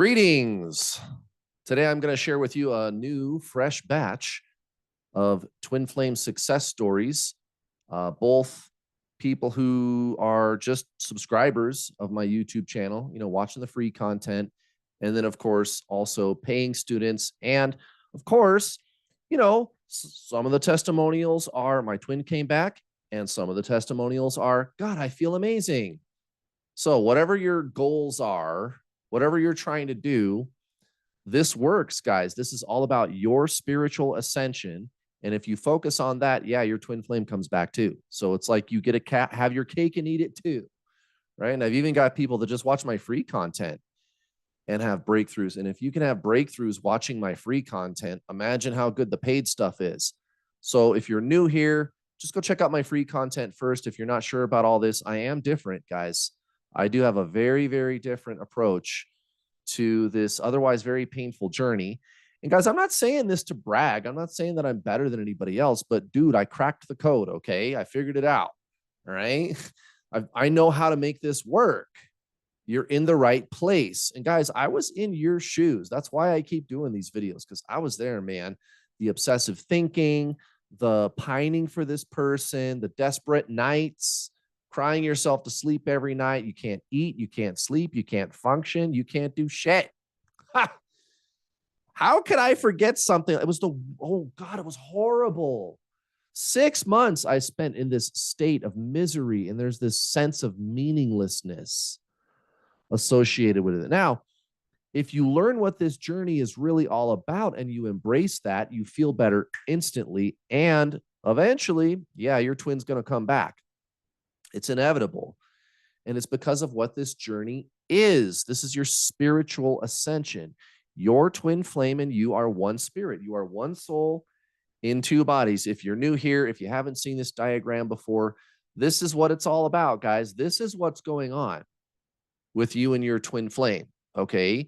Greetings. Today I'm going to share with you a new, fresh batch of twin flame success stories. Both people who are just subscribers of my YouTube channel, watching the free content, and then, of course, also paying students. And, of course, some of the testimonials are my twin came back, and some of the testimonials are, God, I feel amazing. So, whatever your goals are, whatever you're trying to do, this works, guys. This is all about your spiritual ascension. And if you focus on that, yeah, your twin flame comes back too. So it's like you get have your cake and eat it too, right? And I've even got people that just watch my free content and have breakthroughs. And if you can have breakthroughs watching my free content, imagine how good the paid stuff is. So if you're new here, just go check out my free content first. If you're not sure about all this, I am different, guys. I do have a very, very different approach to this otherwise very painful journey. And guys, I'm not saying this to brag. I'm not saying that I'm better than anybody else, but dude, I cracked the code. Okay. I figured it out. All right. I know how to make this work. You're in the right place. And guys, I was in your shoes. That's why I keep doing these videos, because I was there, man. The obsessive thinking, the pining for this person, the desperate nights, crying yourself to sleep every night. You can't eat, you can't sleep, you can't function, you can't do shit. Ha! How could I forget something? It was oh God, it was horrible. 6 months I spent in this state of misery, and there's this sense of meaninglessness associated with it. Now, if you learn what this journey is really all about and you embrace that, you feel better instantly. And eventually, yeah, your twin's going to come back. It's inevitable. And it's because of what this journey is. This is your spiritual ascension. Your twin flame and you are one spirit. You are one soul in two bodies. If you're new here, if you haven't seen this diagram before, this is what it's all about, guys. This is what's going on with you and your twin flame, okay?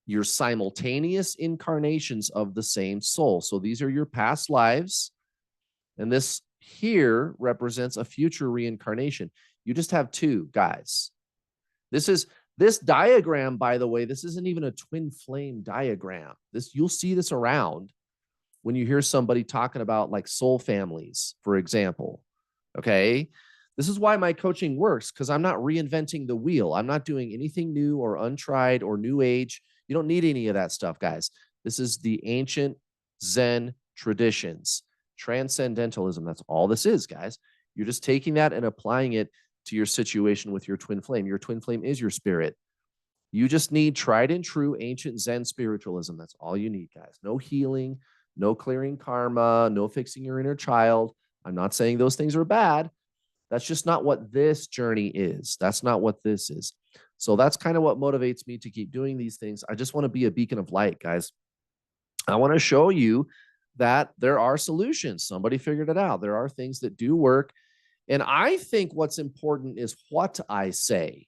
You're simultaneous incarnations of the same soul. So these are your past lives, and this here represents a future reincarnation. You just have two, guys. This diagram, by the way, this isn't even a twin flame diagram. You'll see this around when you hear somebody talking about like soul families, for example, okay? This is why my coaching works, because I'm not reinventing the wheel. I'm not doing anything new or untried or new age. You don't need any of that stuff, guys. This is the ancient Zen traditions, transcendentalism. That's all this is, guys. You're just taking that and applying it to your situation with your twin flame. Your twin flame is your spirit. You just need tried and true ancient Zen spiritualism. That's all you need, guys. No healing, no clearing karma, no fixing your inner child. I'm not saying those things are bad. That's just not what this journey is. That's not what this is. So that's kind of what motivates me to keep doing these things. I just want to be a beacon of light, guys. I want to show you that there are solutions. Somebody figured it out. There are things that do work. And I think what's important is what I say.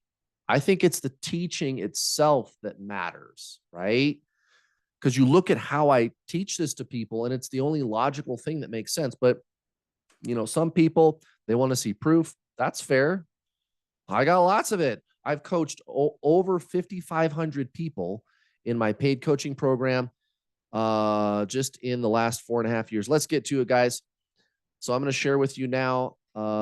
I think it's the teaching itself that matters, right? Because you look at how I teach this to people, and it's the only logical thing that makes sense. But some people, they want to see proof. That's fair. I got lots of it. I've coached over 5,500 people in my paid coaching program just in the last 4.5 years. Let's get to it, guys. So I'm going to share with you now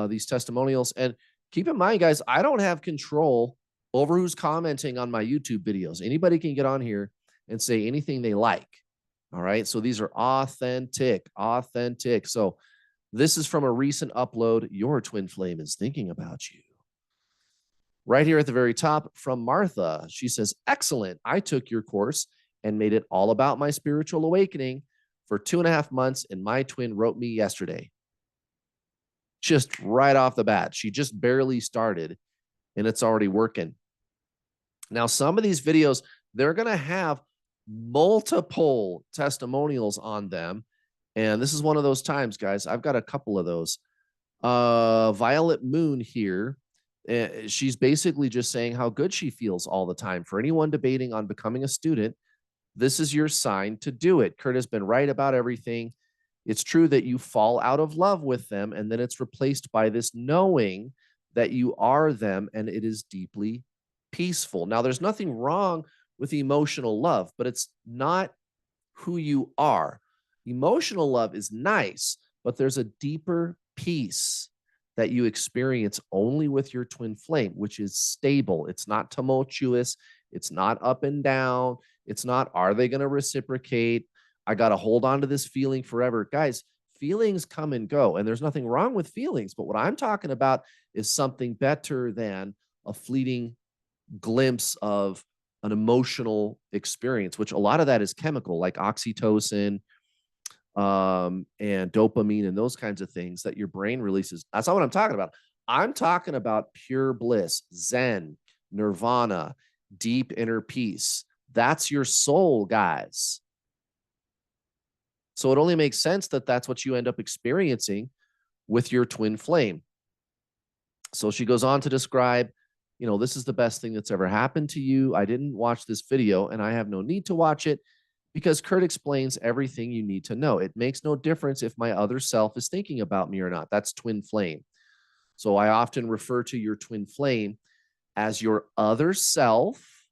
these testimonials. And keep in mind, guys, I don't have control over who's commenting on my YouTube videos. Anybody can get on here and say anything they like. All right. So these are authentic. So this is from a recent upload. Your twin flame is thinking about you. Right here at the very top from Martha. She says, excellent. I took your course and made it all about my spiritual awakening for 2.5 months, and my twin wrote me yesterday. Just right off the bat. She just barely started, and it's already working. Now, some of these videos, they're going to have multiple testimonials on them. And this is one of those times, guys. I've got a couple of those. Violet Moon here. She's basically just saying how good she feels all the time. For anyone debating on becoming a student, this is your sign to do it. Kurt has been right about everything. It's true that you fall out of love with them, and then it's replaced by this knowing that you are them, and it is deeply peaceful. Now, there's nothing wrong with emotional love, but it's not who you are. Emotional love is nice, but there's a deeper peace that you experience only with your twin flame, which is stable. It's not tumultuous. It's not up and down. It's not, are they going to reciprocate? I got to hold on to this feeling forever. Guys, feelings come and go, and there's nothing wrong with feelings. But what I'm talking about is something better than a fleeting glimpse of an emotional experience, which a lot of that is chemical, like oxytocin, and dopamine and those kinds of things that your brain releases. That's not what I'm talking about. I'm talking about pure bliss, Zen, nirvana, deep inner peace. That's your soul, guys. So it only makes sense that that's what you end up experiencing with your twin flame. So she goes on to describe, this is the best thing that's ever happened to you. I didn't watch this video and I have no need to watch it because Kurt explains everything you need to know. It makes no difference if my other self is thinking about me or not. That's twin flame. So I often refer to your twin flame as your other self.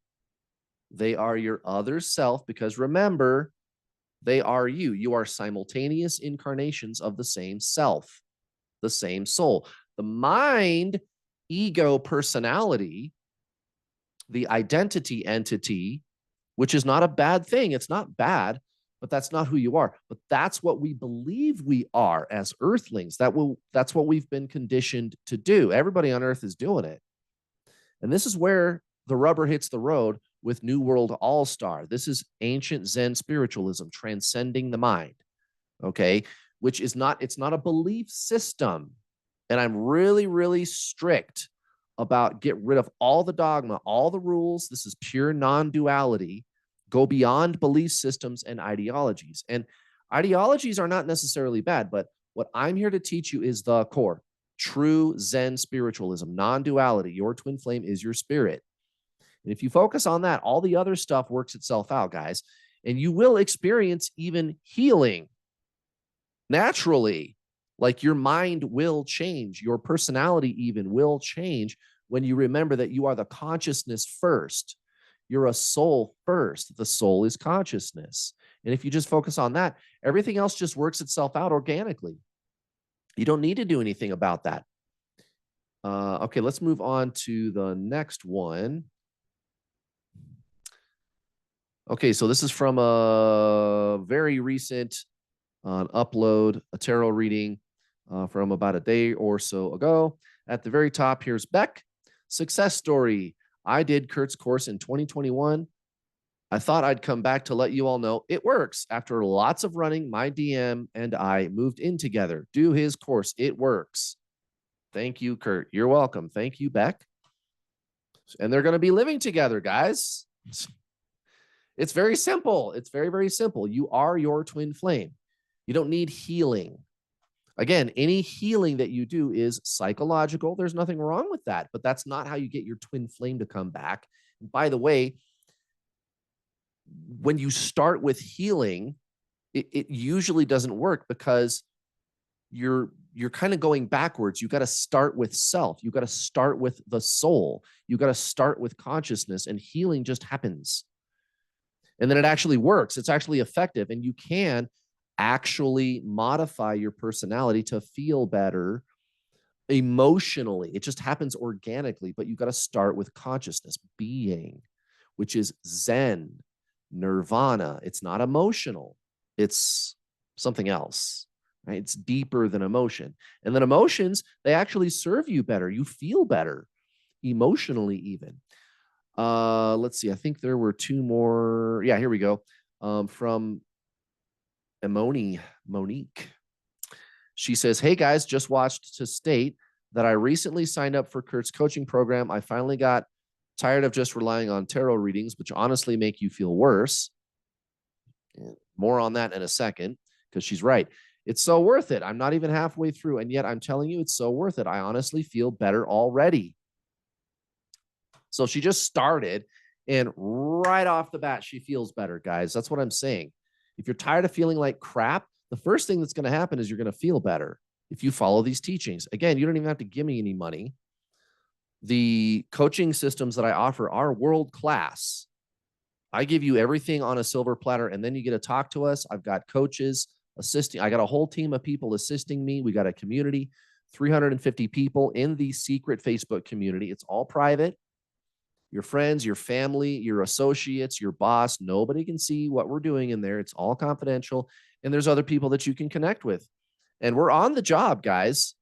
They are your other self because remember, they are you. You are simultaneous incarnations of the same self, the same soul. The mind, ego, personality, the identity entity, which is not a bad thing. It's not bad, but that's not who you are. But that's what we believe we are as earthlings. That's what we've been conditioned to do. Everybody on earth is doing it. And this is where the rubber hits the road with New World All-Star. This is ancient Zen spiritualism, transcending the mind, okay? Which is not, it's not a belief system. And I'm really, really strict about get rid of all the dogma, all the rules. This is pure non-duality. Go beyond belief systems and ideologies. And ideologies are not necessarily bad, but what I'm here to teach you is the core. True Zen spiritualism, non-duality. Your twin flame is your spirit. And if you focus on that, all the other stuff works itself out, guys. And you will experience even healing naturally. Like your mind will change. Your personality even will change when you remember that you are the consciousness first. You're a soul first. The soul is consciousness. And if you just focus on that, everything else just works itself out organically. You don't need to do anything about that. Okay, let's move on to the next one. Okay, so this is from a very recent upload, a tarot reading from about a day or so ago. At the very top, here's Beck. Success story. I did Kurt's course in 2021. I thought I'd come back to let you all know it works. After lots of running, my DM and I moved in together. Do his course. It works. Thank you, Kurt. You're welcome. Thank you, Beck. And they're going to be living together, guys. It's very simple. It's very, very simple. You are your twin flame. You don't need healing. Again, any healing that you do is psychological. There's nothing wrong with that, but that's not how you get your twin flame to come back. And by the way, when you start with healing, it usually doesn't work because you're kind of going backwards. You got to start with self. You got to start with the soul. You got to start with consciousness, and healing just happens. And then it actually works. It's actually effective, and you can actually modify your personality to feel better emotionally. It just happens organically, but you got to start with consciousness, being, which is Zen, nirvana. It's not emotional. It's something else, right? It's deeper than emotion. And then emotions, they actually serve you better. You feel better emotionally even. Let's see. I think there were two more. Yeah, here we go. From Monique. She says, hey guys, just watched to state that I recently signed up for Kurt's coaching program. I finally got tired of just relying on tarot readings, which honestly make you feel worse. More on that in a second, because she's right. It's so worth it. I'm not even halfway through, and yet I'm telling you it's so worth it. I honestly feel better already. So she just started, and right off the bat, she feels better, guys. That's what I'm saying. If you're tired of feeling like crap, the first thing that's going to happen is you're going to feel better if you follow these teachings. Again, you don't even have to give me any money. The coaching systems that I offer are world class. I give you everything on a silver platter, and then you get to talk to us. I've got coaches assisting. I got a whole team of people assisting me. We got a community, 350 people in the secret Facebook community. It's all private. Your friends, your family, your associates, your boss, nobody can see what we're doing in there. It's all confidential. And there's other people that you can connect with. And we're on the job, guys.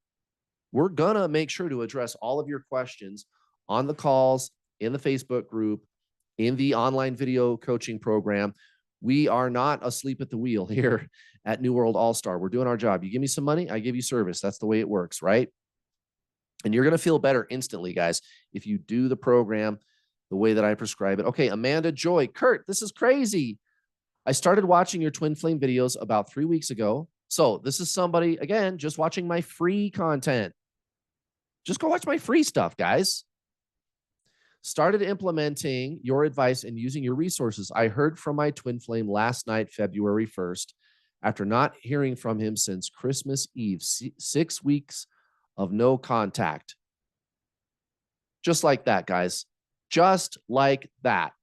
We're going to make sure to address all of your questions on the calls, in the Facebook group, in the online video coaching program. We are not asleep at the wheel here at New World All Star. We're doing our job. You give me some money, I give you service. That's the way it works, right? And you're going to feel better instantly, guys, if you do the program the way that I prescribe it. Okay, Amanda Joy. Kurt, this is crazy. I started watching your twin flame videos about 3 weeks ago. So this is somebody, again, just watching my free content. Just go watch my free stuff, guys. Started implementing your advice and using your resources. I heard from my twin flame last night, February 1st, after not hearing from him since Christmas Eve, 6 weeks of no contact. Just like that, guys. Just like that.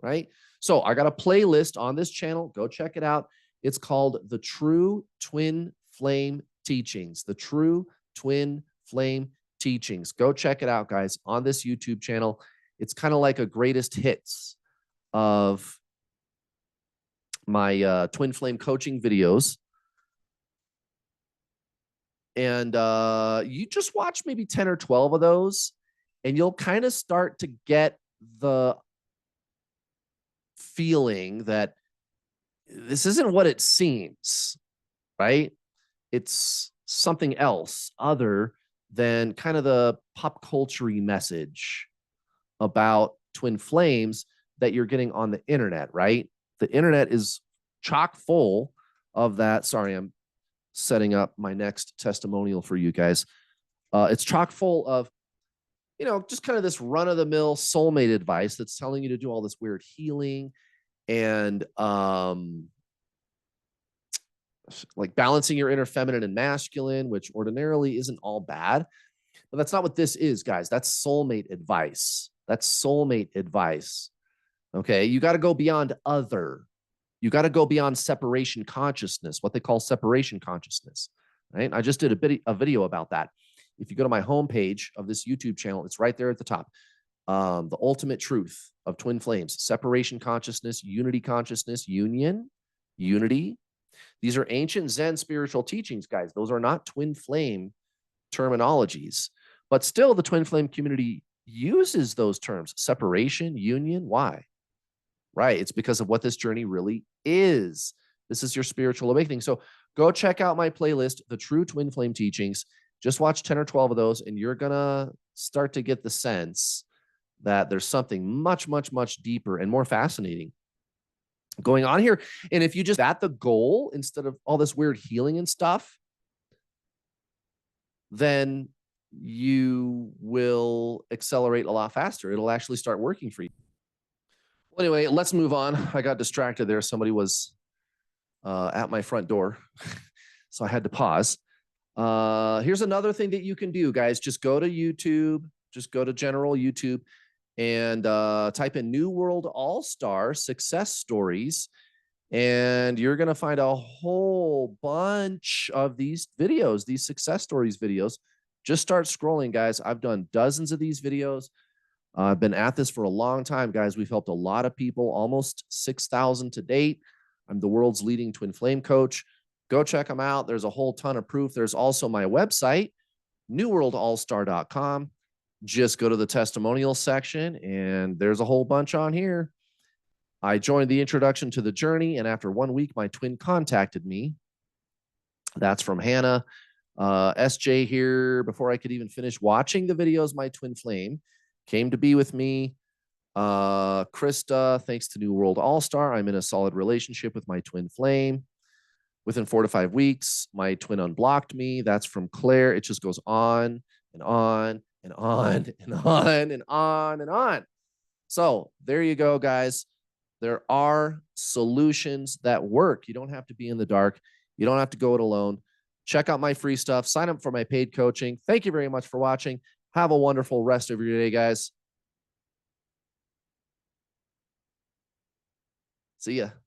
Right? So I got a playlist on this channel. Go check it out. It's called The True Twin Flame Teachings. The True Twin Flame Teachings. Go check it out, guys, on this YouTube channel. It's kind of like a greatest hits of my twin flame coaching videos. And you just watch maybe 10 or 12 of those, and you'll kind of start to get the feeling that this isn't what it seems, right? It's something else other than kind of the pop culture-y message about twin flames that you're getting on the internet, right? The internet is chock full of that. Sorry, I'm setting up my next testimonial for you guys. It's chock full of, just kind of this run-of-the-mill soulmate advice that's telling you to do all this weird healing and like balancing your inner feminine and masculine, which ordinarily isn't all bad. But that's not what this is, guys. That's soulmate advice. That's soulmate advice. Okay. You got to go beyond other. You got to go beyond separation consciousness, what they call separation consciousness. Right. I just did a video about that. If you go to my homepage of this YouTube channel, it's right there at the top. The ultimate truth of twin flames, separation consciousness, unity consciousness, union, unity. These are ancient Zen spiritual teachings, guys. Those are not twin flame terminologies, but still the twin flame community uses those terms, separation, union. Why? Right. It's because of what this journey really is. This is your spiritual awakening. So go check out my playlist, The True Twin Flame Teachings. Just watch 10 or 12 of those, and you're going to start to get the sense that there's something much, much, much deeper and more fascinating going on here. And if you just at the goal instead of all this weird healing and stuff, then you will accelerate a lot faster. It'll actually start working for you. Well, anyway, let's move on. I got distracted there. Somebody was at my front door, so I had to pause. Here's another thing that you can do, guys. Just go to YouTube. Just go to general YouTube and type in New World All-Star Success Stories. And you're going to find a whole bunch of these videos, these success stories videos. Just start scrolling, guys. I've done dozens of these videos. I've been at this for a long time, guys. We've helped a lot of people, almost 6,000 to date. I'm the world's leading twin flame coach. Go check them out. There's a whole ton of proof. There's also my website, newworldallstar.com. Just go to the testimonial section, and there's a whole bunch on here. I joined the introduction to the journey, and after 1 week, my twin contacted me. That's from Hannah. SJ here, before I could even finish watching the videos, my twin flame came to be with me. Krista, thanks to New World All-Star, I'm in a solid relationship with my twin flame. Within 4 to 5 weeks, my twin unblocked me. That's from Claire. It just goes on and on and on and on and on and on. So there you go, guys. There are solutions that work. You don't have to be in the dark. You don't have to go it alone. Check out my free stuff. Sign up for my paid coaching. Thank you very much for watching. Have a wonderful rest of your day, guys. See ya.